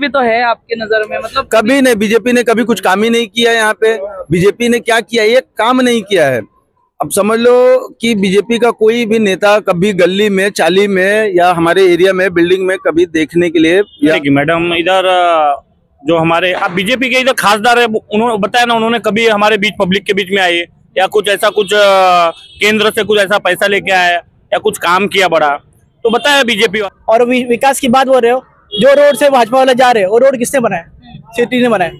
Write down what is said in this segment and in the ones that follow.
भी तो है आपके नजर में, मतलब कभी नहीं, बीजेपी ने कभी कुछ काम ही नहीं किया यहाँ पे। बीजेपी ने क्या किया, एक काम नहीं किया है। अब समझ लो कि बीजेपी का कोई भी नेता कभी गली में, चाली में या हमारे एरिया में, बिल्डिंग में कभी देखने के लिए मैडम इधर जो हमारे आप बीजेपी के इधर खासदार है, उन्होंने बताया ना, उन्होंने कभी हमारे बीच पब्लिक के बीच में आए या कुछ ऐसा कुछ केंद्र से कुछ ऐसा पैसा लेके आया या कुछ काम किया बड़ा, तो बताया बीजेपी। और विकास की बात बोल रहे हो, जो रोड से भाजपा वाले जा रहे हैं वो रोड किसने बनाया? सिटी ने बनाया।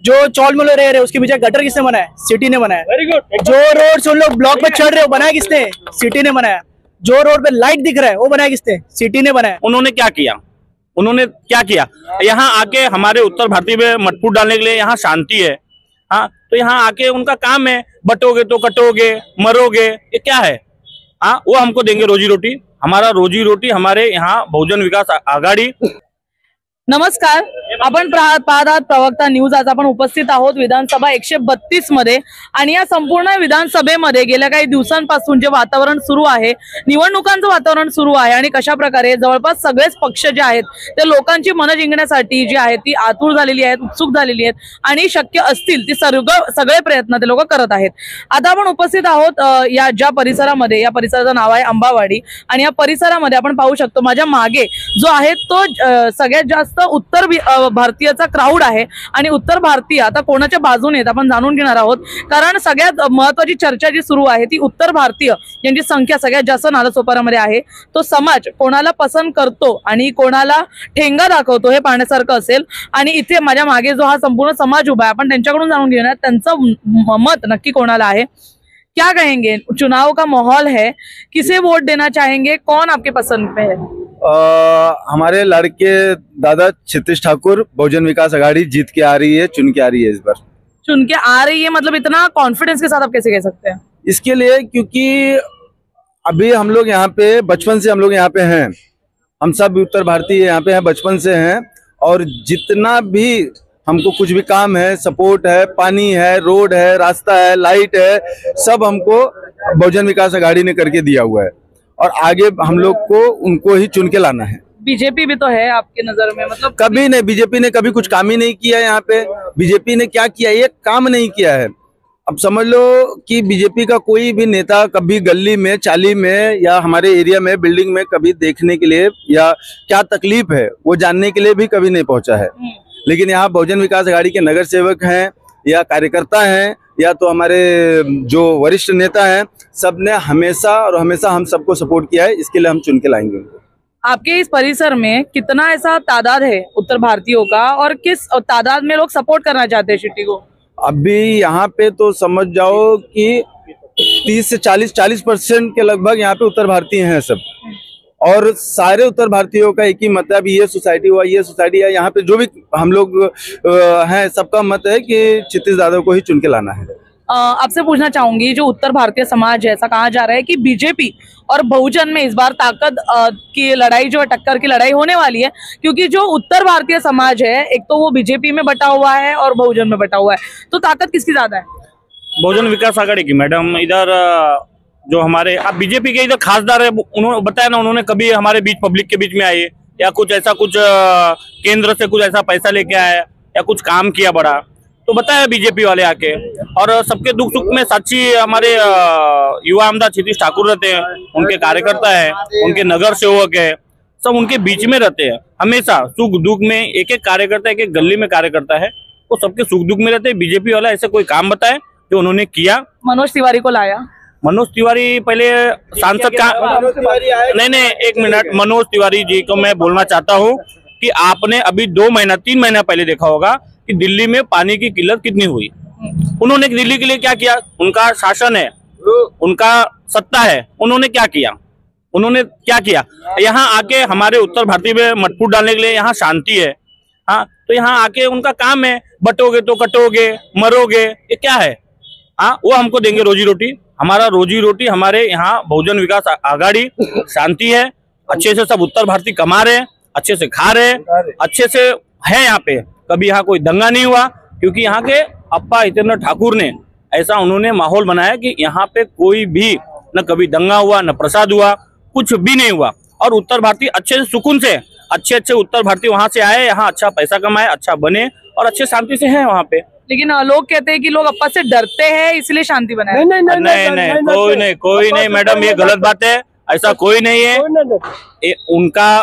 जो चौल में रह रहे उसके पीछे गटर किसने बनाया? सिटी ने बनाया। Very good. जो रोड से लोग ब्लॉक पे चढ़ रहे हो बनाया किसने? सिटी ने बनाया। जो रोड पे लाइट दिख रहा है वो बनाया किसने? सिटी ने बनाया। उन्होंने क्या किया? उन्होंने क्या किया? यहाँ आके हमारे उत्तर भारतीय में मटफूट डालने के लिए यहाँ शांति है। हाँ, तो यहाँ आके उनका काम है, बटोगे तो कटोगे, मरोगे, ये क्या है? हाँ, वो हमको देंगे रोजी रोटी। हमारा रोजी रोटी हमारे यहाँ बहुजन विकास आघाडी। नमस्कार, आपण पाहत आहात प्रवक्ता न्यूज। आज आपण उपस्थित आहोत विधानसभा 132 मध्ये आणि या संपूर्ण विधानसभेमध्ये गेल्या काही दिवसांपासून जे वातावरण सुरू आहे, निवडणुकांचं वातावरण सुरू आहे आणि कशा प्रकारे जवळपास सगळेच पक्ष जे आहेत ते लोकांची मन जिंकण्यासाठी जी आहे ती आतुर झालेली आहेत, उत्सुक झालेली आहेत आणि शक्य असतील ती सगळे प्रयत्न ते लोक करत आहेत। आता आपण उपस्थित आहोत या ज्या परिसरामध्ये, या परिसराचं नाव आहे अंबावाडी आणि या परिसरामध्ये आपण पाहू शकतो माझ्या मागे जो आहे तो सगळ्यात जास्त उत्तर भारतीयचा क्राउड आहे आणि उत्तर भारतीय आता कोणाच्या बाजूने आहेत आपण जाणून घेणार आहोत, कारण सगळ्यात महत्त्वाची चर्चा जी सुरू आहे ती उत्तर भारतीय ज्यांची संख्या सगळ्यात जास्त नालासोपारामध्ये आहे तो समाज कोणाला पसंत करतो आणि कोणाला ठेंगा दाखवतो हे पाहण्यासारखं असेल। आणि इथे माझ्या मागे जो हा संपूर्ण समाज उभा आहे आपण त्यांच्याकडून जाणून घेणार त्यांचं मत नक्की कोणाला आहे। क्या कहेंगे, चुनाव का माहौल है, किसे वोट देना चाहेंगे, कौन आपके पसंद पे है? हमारे लड़के दादा क्षितिज ठाकुर, बहुजन विकास आघाड़ी जीत के आ रही है, चुन के आ रही है। इस बार चुन के आ रही है, मतलब इतना कॉन्फिडेंस के साथ आप कैसे कह सकते हैं? इसके लिए क्योंकि अभी हम लोग यहाँ पे बचपन से हम लोग यहाँ पे हैं, हम सब उत्तर भारतीय यहाँ पे हैं, बचपन से हैं। और जितना भी हमको कुछ भी काम है, सपोर्ट है, पानी है, रोड है, रास्ता है, लाइट है, सब हमको बहुजन विकास आघाड़ी ने करके दिया हुआ है और आगे हम लोग को उनको ही चुन के लाना है। बीजेपी भी तो है आपके नजर में, मतलब कभी नहीं, बीजेपी ने कभी कुछ काम ही नहीं किया यहाँ पे। बीजेपी ने क्या किया, एक काम नहीं किया है। अब समझ लो कि बीजेपी का कोई भी नेता कभी गली में, चाली में या हमारे एरिया में, बिल्डिंग में कभी देखने के लिए या क्या तकलीफ है वो जानने के लिए भी कभी नहीं पहुंचा है। लेकिन यहाँ बहुजन विकास आघाड़ी के नगर सेवक हैं या कार्यकर्ता हैं या तो हमारे जो वरिष्ठ नेता हैं, सबने हमेशा और हमेशा हम सबको सपोर्ट किया है। इसके लिए हम चुन के लाएंगे उनको। आपके इस परिसर में कितना ऐसा तादाद है उत्तर भारतीयों का और किस तादाद में लोग सपोर्ट करना चाहते हैं सिटी को? अभी यहाँ पे तो समझ जाओ कि 30 से 40% के लगभग यहाँ पे उत्तर भारतीय हैं सब। और सारे उत्तर भारतीयों का एक ही मत है, अभी ये सोसाइटी हुआ, ये सोसाइटी है, यहाँ पे जो भी हम लोग हैं सबका मत है कि क्षितिज दादा को ही चुन के लाना है। आपसे पूछना चाहूंगी, जो उत्तर भारतीय समाज है, ऐसा कहा जा रहा है कि बीजेपी और बहुजन में इस बार ताकत की लड़ाई जो है, टक्कर की लड़ाई होने वाली है, क्योंकि जो उत्तर भारतीय समाज है एक तो वो बीजेपी में बटा हुआ है और बहुजन में बटा हुआ है, तो ताकत किसकी ज्यादा है? बहुजन विकास आघाड़ी की। मैडम इधर जो हमारे आप बीजेपी के इधर खासदार है, उन्होंने बताया ना, उन्होंने कभी हमारे बीच पब्लिक के बीच में आए या कुछ ऐसा कुछ केंद्र से कुछ ऐसा पैसा लेके आया या कुछ काम किया बड़ा, तो बताया बीजेपी वाले आके। और सबके दुख सुख में साक्षी हमारे युवा आमदार क्षितिज ठाकुर रहते हैं, उनके कार्यकर्ता है, उनके नगर सेवक है, सब उनके बीच में रहते हैं हमेशा। सुख दुख में एक एक कार्यकर्ता, एक एक गली में कार्यकर्ता है, वो सबके सुख दुख में रहते हैं। बीजेपी वाला ऐसे कोई काम बताए जो उन्होंने किया। मनोज तिवारी को लाया, मनोज तिवारी पहले सांसद का नहीं, एक मिनट, मनोज तिवारी जी को मैं बोलना चाहता हूँ कि आपने अभी 2 महीना 3 महीना पहले देखा होगा कि दिल्ली में पानी की किल्लत कितनी हुई। उन्होंने दिल्ली के लिए क्या किया? उनका शासन है, उनका सत्ता है, उन्होंने क्या किया? उन्होंने क्या किया? यहाँ आके हमारे उत्तर भारतीय में मटफूट डालने के लिए यहाँ शांति है। हाँ, तो यहाँ आके उनका काम है, बटोगे तो कटोगे, मरोगे, ये क्या है? हाँ, वो हमको देंगे रोजी रोटी। हमारा रोजी रोटी हमारे यहाँ बहुजन विकास आघाड़ी, शांति है, अच्छे से सब उत्तर भारतीय कमा रहे हैं, अच्छे से खा रहे हैं, अच्छे से है यहाँ पे। कभी यहाँ कोई दंगा नहीं हुआ, क्योंकि यहाँ के अप्पा हितेंद्र ठाकुर ने ऐसा उन्होंने माहौल बनाया कि यहाँ पे कोई भी न कभी दंगा हुआ, न प्रसाद हुआ, कुछ भी नहीं हुआ। और उत्तर भारतीय अच्छे से सुकून से अच्छे अच्छे उत्तर भारतीय वहां से आए, यहाँ अच्छा पैसा कमाए, अच्छा बने और अच्छे शांति से हैं वहाँ पे। लेकिन लोग कहते हैं कि लोग अप्पा से डरते हैं इसलिए शांति बनाए। नहीं, कोई नहीं मैडम, ये गलत बात है, ऐसा कोई नहीं है। उनका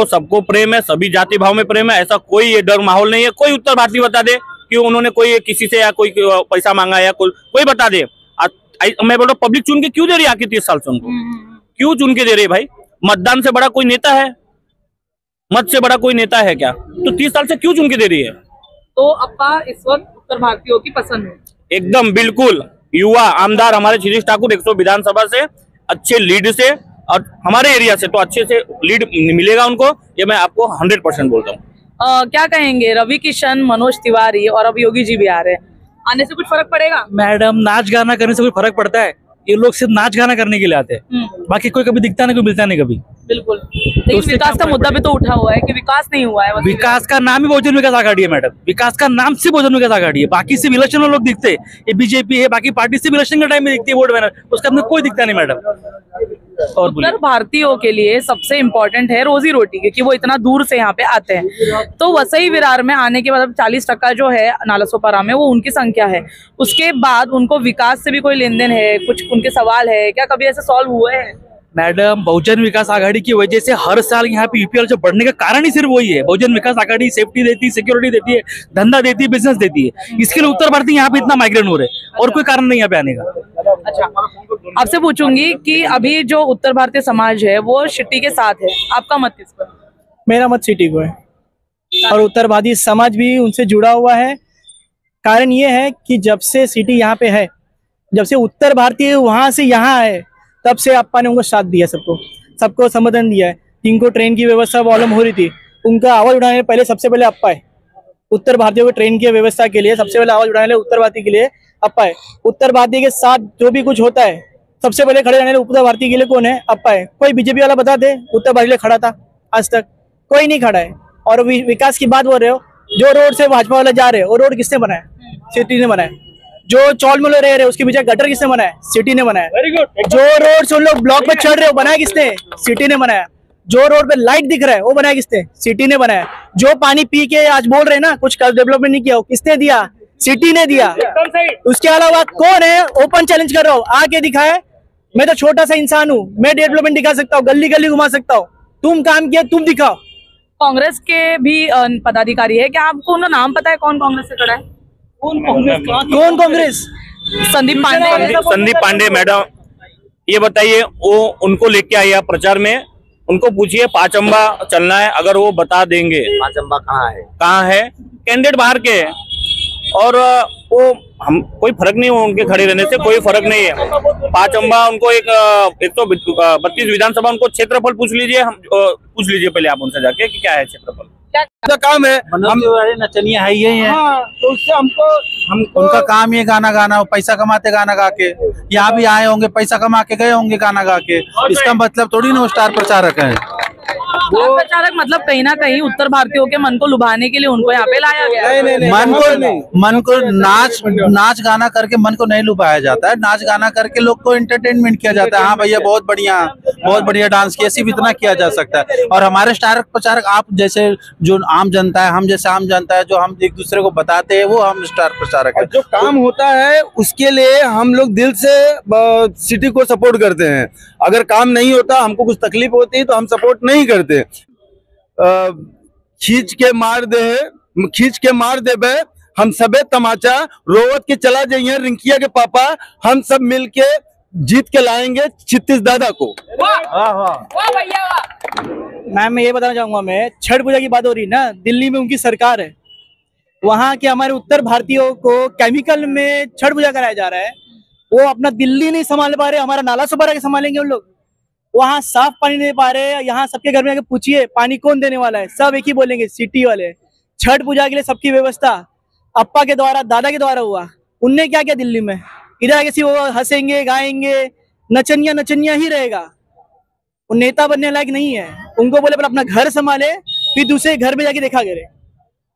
सबको प्रेम है, सभी जाति भाव में प्रेम है, ऐसा कोई ये डर माहौल नहीं है। कोई उत्तर भारतीय बता दे कि उन्होंने कोई किसी से या कोई पैसा मांगा या कोई बता दे। मैं बोल रहा हूँ पब्लिक चुन के क्यों दे रही है आखिर 30 साल से उनको, क्यों चुन के दे रही है भाई? मतदान से बड़ा कोई नेता है? मत से बड़ा कोई नेता है क्या? तो 30 साल से क्यों चुन के दे रही है? तो अप्पा इस वक्त उत्तर भारतीयों की पसंद है एकदम बिल्कुल। युवा आमदार हमारे शिरीष ठाकुर 100 विधानसभा से अच्छे लीड से और हमारे एरिया से तो अच्छे से लीड मिलेगा उनको, ये मैं आपको 100% बोलता हूँ। क्या कहेंगे? रवि किशन, मनोज तिवारी और अब योगी जी भी आ रहे हैं, आने से कुछ फर्क पड़ेगा? मैडम, नाच गाना करने से कोई फर्क पड़ता है? ये लोग सिर्फ नाच गाना करने के लिए आते हैं, बाकी कोई कभी दिखता नहीं, कोई मिलता नहीं कभी। बिल्कुल। लेकिन विकास का मुद्दा भी तो उठा हुआ है कि विकास नहीं हुआ है। विकास का नाम ही बहुजन विकास आघाड़ी है मैडम, विकास का नाम से बहुजन विकास आघाड़ी है। बाकी से इलेक्शन में लोग दिखते हैं, ये बीजेपी है, बाकी पार्टी से इलेक्शन के टाइम में दिखती है वोट बैनर, उसका अपने कोई दिखता नहीं मैडम। और उत्तर भारतीयों के लिए सबसे इम्पोर्टेंट है रोजी रोटी, क्योंकि वो इतना दूर से यहाँ पे आते हैं। तो वसई विरार में आने के बाद 40% जो है नालासोपारा में वो उनकी संख्या है। उसके बाद उनको विकास से भी कोई लेन देन है? कुछ उनके सवाल है क्या, कभी ऐसे सॉल्व हुए हैं? मैडम, बहुजन विकास आघाड़ी की वजह से हर साल यहाँ पे यूपीएल जो बढ़ने का कारण ही सिर्फ वही है। बहुजन विकास आघाड़ी सेफ्टी देती है, सिक्योरिटी देती है, धंधा देती है, बिजनेस देती है। इसके लिए उत्तर भारतीय यहाँ पे इतना माइग्रेट हो रहे हैं और कोई कारण नहीं यहाँ पे आने का। अच्छा, आपसे पूछूंगी कि अभी जो उत्तर भारतीय समाज है वो सिटी के साथ है, आपका मत किस पर? मेरा मत सिटी को है और उत्तर भारतीय समाज भी उनसे जुड़ा हुआ है। कारण ये है कि जब से सिटी यहाँ पे है, जब से उत्तर भारतीय वहां से यहाँ आए, तब से अप्पा ने उनको साथ दिया, सबको समर्थन दिया है। जिनको ट्रेन की व्यवस्था प्रॉब्लम हो रही थी, उनका आवाज उठाने पहले सबसे पहले अप्पा है। उत्तर भारतीयों को ट्रेन की व्यवस्था के लिए सबसे पहले आवाज उठाने उत्तर भारतीय के लिए अप्पा है। उत्तर भारतीय के साथ जो भी कुछ होता है सबसे पहले खड़े रहने उत्तर भारतीय के लिए कौन है? अप्पा है। कोई बीजेपी वाला बता दे उत्तर भारतीय खड़ा था? आज तक कोई नहीं खड़ा है। और विकास की बात बोल रहे हो, जो रोड से भाजपा वाला जा रहे हैं वो रोड किसने बनाया? सिटी ने बनाया। जो चौल में रह रहे उसके पीछे गटर किसने बनाया? सिटी ने बनाया। जो रोड से उन लोग ब्लॉक पे चढ़ रहे हो बनाया किसने? सिटी ने बनाया। जो रोड पे लाइट दिख रहा है वो बनाया किसने? सिटी ने बनाया। जो पानी पी के आज बोल रहे हैं ना कुछ डेवलपमेंट नहीं किया, किसने दिया? सिटी ने दिया। उसके अलावा कौन है? ओपन चैलेंज कर रहा हूँ, आके दिखाए। मैं तो छोटा सा इंसान हूँ, मैं डेवलपमेंट दिखा सकता हूँ, गली गली घुमा सकता हूँ। तुम काम किया, तुम दिखाओ। कांग्रेस के भी पदाधिकारी है क्या? आपको उनका नाम पता है कौन कांग्रेस से खड़ा है? कौन कांग्रेस? संदीप पांडे। संदीप पांडे मैडम, ये बताइए, वो उनको लेके आइए आप प्रचार में, उनको पूछिए पाचंबा चलना है, अगर वो बता देंगे पाचंबा कहाँ है, कैंडिडेट बाहर के है और वो हम कोई फर्क नहीं है उनके खड़े रहने से, कोई फर्क नहीं है। पाचंबा उनको 132 विधानसभा उनको क्षेत्रफल पूछ लीजिए, हम पूछ लीजिए पहले आप उनसे जाके कि क्या है क्षेत्रफल। क्या काम है? हम नचनिया है ही है। तो उससे हमको उनका काम ये गाना गाना, पैसा कमाते गाना गा के। यहाँ भी आए होंगे, पैसा कमा के गए होंगे गाना गा के, इसका मतलब थोड़ी ना वो स्टार प्रचारक है। वो प्रचारक मतलब कहीं ना कहीं उत्तर भारतीयों के मन को लुभाने के लिए उनको यहाँ पे लाया गया है। मन को नाच गाना करके मन को नहीं लुभाया जाता है, नाच गाना करके लोग को एंटरटेनमेंट किया जाता है। हाँ भैया बहुत बढ़िया डांस किया, सिर्फ इतना किया जा सकता है। और हमारे स्टार प्रचारक आप जैसे जो आम जनता है, हम जैसे आम जनता है, जो हम एक दूसरे को बताते हैं, वो हम स्टार प्रचारक है। जो काम होता है उसके लिए हम लोग दिल से सिटी को सपोर्ट करते हैं। अगर काम नहीं होता, हमको कुछ तकलीफ होती है तो हम सपोर्ट नहीं करते। खींच के मार दे बे हम सबे तमाचा, रोवत के चला जाइए रिंकिया के पापा, हम सब मिलके जीत के लाएंगे छित्तीस दादा को। मैम मैं ये बताना चाहूंगा, मैं छठ पूजा की बात हो रही है ना, दिल्ली में उनकी सरकार है, वहाँ के हमारे उत्तर भारतीयों को केमिकल में छठ पूजा कराया जा रहा है। वो अपना दिल्ली नहीं संभाल पा रहे, हमारा नालासोपारा के संभालेंगे उन लोग। वहाँ साफ पानी नहीं पा रहे, यहाँ सबके घर में आके पूछिए पानी कौन देने वाला है, सब एक ही बोलेंगे सिटी वाले। छठ पूजा के लिए सबकी व्यवस्था अप्पा के द्वारा, दादा के द्वारा हुआ। उनने क्या किया दिल्ली में? इधर आके सिर्फ वो हंसेंगे, गाएंगे, नचनिया ही रहेगा। वो नेता बनने लायक नहीं है। उनको बोले पहले अपना घर संभाले, फिर दूसरे घर में जाके देखा करे।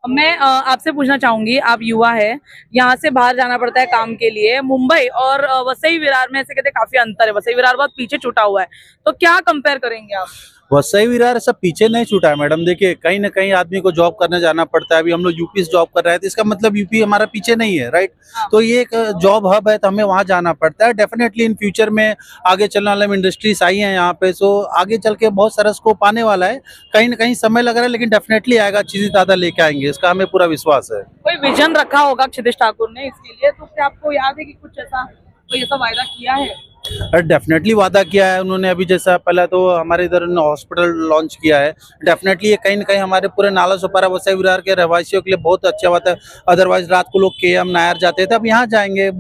मैं आपसे पूछना चाहूंगी, आप युवा है, यहाँ से बाहर जाना पड़ता है काम के लिए, मुंबई और वसई विरार में ऐसे कहते काफी अंतर है, वसई विरार बहुत पीछे छूटा हुआ है, तो क्या कंपेयर करेंगे आप? वसई विरार सब पीछे नहीं छूटा है मैडम। देखिए कहीं ना कहीं आदमी को जॉब करने जाना पड़ता है। अभी हम लोग यूपी से जॉब कर रहे हैं तो इसका मतलब यूपी हमारा पीछे नहीं है, राइट। तो ये एक जॉब हब है तो हमें वहाँ जाना पड़ता है। डेफिनेटली इन फ्यूचर में आगे चलने वाले इंडस्ट्रीज आई हैं यहाँ पे, सो आगे चल के बहुत सारा स्कोप आने वाला है। कहीं ना कहीं समय लग रहा है लेकिन डेफिनेटली आएगा, चीजें ज्यादा लेके आएंगे, इसका हमें पूरा विश्वास है। कोई विजन रखा होगा क्षितिज ठाकुर ने इसके लिए, तो क्या आपको याद है कि कुछ ऐसा कोई ऐसा वायदा किया है? डेफिनेटली वादा किया है उन्होंने। अभी जैसा पहले तो हमारे इधर हॉस्पिटल लॉन्च किया है। डेफिनेटली ये कहीं ना कहीं हमारे पूरे नाला सोपारा वसई विरार के रहवासियों के लिए बहुत अच्छा बात है। अदरवाइज रात को लोग केएम नायर जाते थे, अब यहाँ जाएंगे,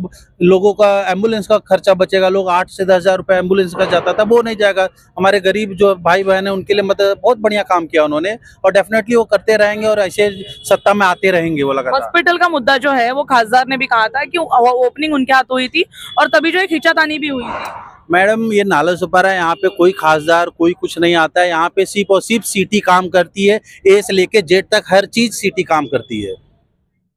लोगों का एम्बुलेंस का खर्चा बचेगा। लोग 8 से 10 हजार रुपये एम्बुलेंस का जाता था, वो नहीं जाएगा। हमारे गरीब जो भाई बहन है उनके लिए मतलब बहुत बढ़िया काम किया उन्होंने, और डेफिनेटली वो करते रहेंगे और ऐसे सत्ता में आते रहेंगे वो लगातार। हॉस्पिटल का मुद्दा जो है वो खासदार ने भी कहा था कि ओपनिंग उनके हाथ हुई थी और तभी जो है खींचातानी भी हुई थी। मैडम ये नाला सुपारा है, यहाँ पे कोई खासदार कोई कुछ नहीं आता है। यहाँ पे सिर्फ और सिर्फ सिटी काम करती है, ए से लेके जेड तक हर चीज सिटी काम करती है।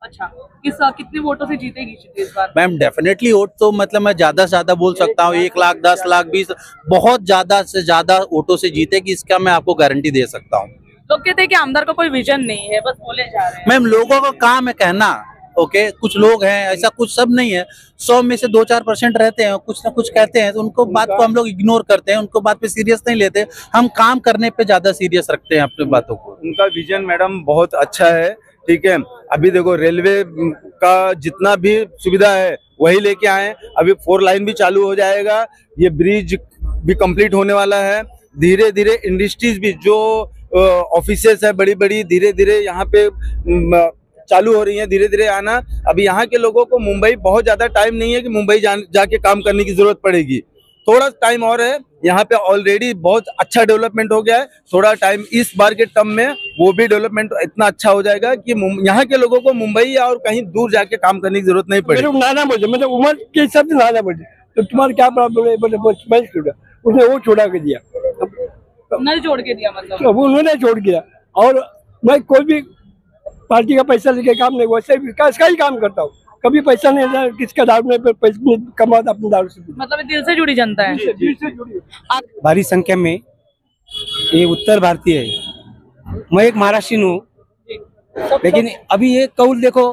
अच्छा, कितने वोटों से जीतेगी सिटी इस बार? मैम डेफिनेटली वोट तो मतलब मैं ज्यादा से ज्यादा बोल सकता हूँ 1 लाख 10 लाख 20 बहुत ज्यादा से ज्यादा वोटों से जीतेगी, इसका मैं आपको गारंटी दे सकता हूँ। लोग कहते हैं कि आमदार का कोई विजन नहीं है, बस बोले जा रहे हैं। मैम लोगों का काम है कहना, ओके। कुछ लोग हैं ऐसा, कुछ सब नहीं है। 100 में से 2-4% रहते हैं, कुछ ना कुछ कहते हैं, तो उनको बात को हम लोग इग्नोर करते हैं, उनको बात पे सीरियस नहीं लेते। हम काम करने पे ज्यादा सीरियस रखते हैं अपनी बातों को। उनका विजन मैडम बहुत अच्छा है, ठीक है। अभी देखो रेलवे का जितना भी सुविधा है वही लेके आए। अभी 4 लाइन भी चालू हो जाएगा, ये ब्रिज भी कंप्लीट होने वाला है। धीरे धीरे इंडस्ट्रीज भी जो ऑफिसेस है बड़ी बड़ी धीरे धीरे यहाँ पे चालू हो रही है, धीरे धीरे आना। अभी यहाँ के लोगों को मुंबई बहुत ज्यादा टाइम नहीं है कि मुंबई जाके काम करने की जरूरत पड़ेगी। थोड़ा टाइम और है, यहाँ पे ऑलरेडी बहुत अच्छा डेवलपमेंट हो गया है। थोड़ा टाइम इस बार के टर्म में वो भी डेवलपमेंट इतना अच्छा हो जाएगा कि यहाँ के लोगों को मुंबई और कहीं दूर जाके काम करने की जरूरत नहीं पड़ेगी। नाना बोले मतलब उम्र के हिसाब से नाना बोले, तो तुम्हारा क्या प्रॉब्लम है? उसने वो छोड़ा के दिया, नल जोड़ के दिया मतलब। तो वो उन्होंने छोड़ दिया। और मैं कोई भी पार्टी का पैसा लेके काम नहीं, वैसे विकास का ही काम करता हूँ। कभी पैसा नहीं लेता, किसका दारू में पैसा नहीं कमाता, अपने दारू से। मतलब दिल से जुड़ी जनता है। दिल से जुड़ी। भारी संख्या में ये उत्तर भारतीय है। मैं एक महाराष्ट्रीयन हूँ, लेकिन अभी ये कौल देखो,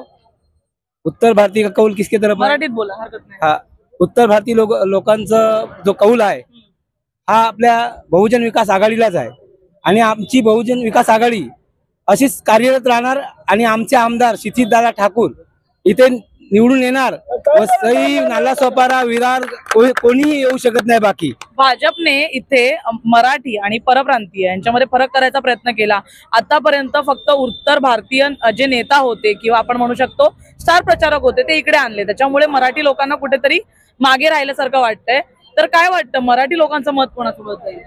उत्तर भारतीय का कौल किसके तरफ आहे? मराठीत बोला, हरकत नाही। हा उत्तर भारतीय लोकांचा जो कौल आहे हा आपल्या बहुजन विकास आघाडीलाच आहे, आणि आमची बहुजन विकास आघाडी अशीच कार्यरत राहणार, आणि आमचे आमदार क्षितिजदादा ठाकूर इथे निवडून येणार। वसई, नालासोपारा, विरार कोणीही येऊ शकत नाही बाकी। भाजपने इथे मराठी आणि परप्रांतीय यांच्यामध्ये फरक करायचा प्रयत्न केला। आतापर्यंत फक्त उत्तर भारतीय जे नेता होते किंवा आपण म्हणू शकतो स्टार प्रचारक होते ते इकडे आणले, त्याच्यामुळे मराठी लोकांना कुठेतरी मागे राहिल्यासारखं वाटतंय। तर काय वाटतं मराठी लोकांचं मत कोणासोबत जाईल?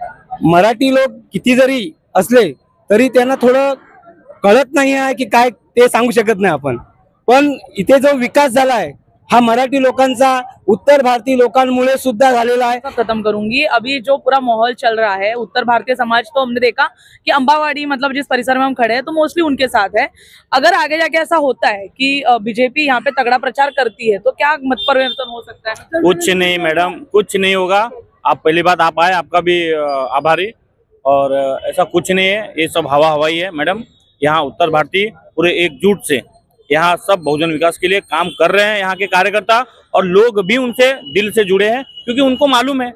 मराठी लोक किती जरी असले तरी त्यांना थोडं कळत नाही आहे की काय ते सांगू शकत नाही आपण, पण इथे जो विकास झाला आहे हा मराठी लोकांचा उत्तर भारतीय लोकांमुळे सुद्धा झालेला है। खत्म करूंगी। अभी जो पूरा माहौल चल रहा है उत्तर भारतीय समाज, तो हमने देखा कि अंबावाड़ी मतलब जिस परिसर में हम खड़े हैं तो मोस्टली उनके साथ है। अगर आगे जाके ऐसा होता है कि बीजेपी यहाँ पे तगड़ा प्रचार करती है तो क्या मत परिवर्तन हो सकता है? कुछ नहीं मैडम, कुछ नहीं होगा। आप पहली बात आप आए, आपका भी आभारी। और ऐसा कुछ नहीं है, ये सब हवा हवाई है मैडम। यहाँ उत्तर भारतीय पूरे एकजुट से यहाँ सब बहुजन विकास के लिए काम कर रहे हैं। यहाँ के कार्यकर्ता और लोग भी उनसे दिल से जुड़े हैं, क्योंकि उनको मालूम है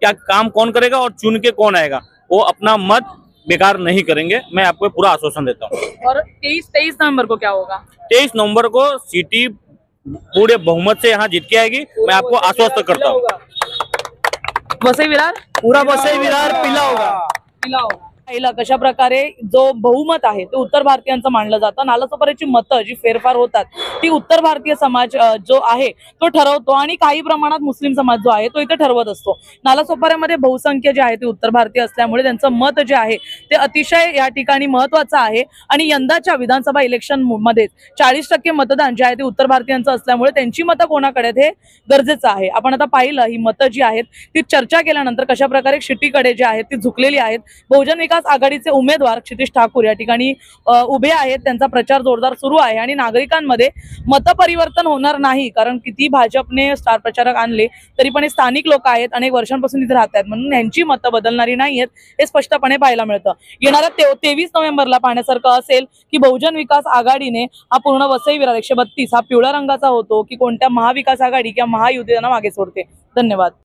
क्या काम कौन करेगा और चुन के कौन आएगा। वो अपना मत बेकार नहीं करेंगे, मैं आपको पूरा आश्वासन देता हूँ। और 23 नवंबर को क्या होगा? 23 नवंबर को सिटी पूरे बहुमत से यहाँ जीत के आएगी, मैं आपको आश्वस्त करता हूँ। वसई विरार पूरा वसई विरार पिला होगा। पिला होगा। पहिला कशा प्रकारे जो बहुमत आहे ते उत्तर भारतीयांचं मानलं जातं। नालासोपाऱ्याची मतं जी फेरफार होतात ती उत्तर भारतीय समाज जो आहे तो ठरवतो, आणि काही प्रमाणात मुस्लिम समाज जो आहे तो इथे ठरवत असतो। नालासोपाऱ्यामध्ये बहुसंख्य जे आहे ते उत्तर भारतीय असल्यामुळे त्यांचं मत जे आहे ते अतिशय या ठिकाणी महत्त्वाचं आहे। आणि यंदाच्या विधानसभा इलेक्शन मध्ये 40% मतदान जे आहे ते उत्तर भारतीयांचं असल्यामुळे त्यांची मतं कोणाकडे आहेत हे गरजेचं आहे। आपण आता पाहिलं ही मतं जी आहेत ती चर्चा केल्यानंतर कशा प्रकारे शिट्टीकडे जे आहेत ती झुकलेली आहेत। बहुजन विकास विकास आघाडीचे उमेदवार क्षितिज ठाकूर या ठिकाणी उभे आहेत. त्यांचा प्रचार जोरदार सुरू आहे आणि नागरिकांमध्ये मतपरिवर्तन होणार नाही, कारण किती भाजपने स्टार प्रचारक आणले तरी पण हे स्थानिक लोक आहेत, अनेक वर्षांपासून इथे राहत आहेत, म्हणून यांची मतं बदलणारी नाही आहेत हे स्पष्टपणे पाहायला मिळतं. येणाऱ्या 23 नोव्हेंबरला पाहण्यासारखं असेल की बहुजन विकास आघाडीने हा पूर्ण वसई विरार 132 हा पिवळ्या रंगाचा होतो की कोणत्या महाविकास आघाडी किंवा महायुतीला मागे सोडते. धन्यवाद.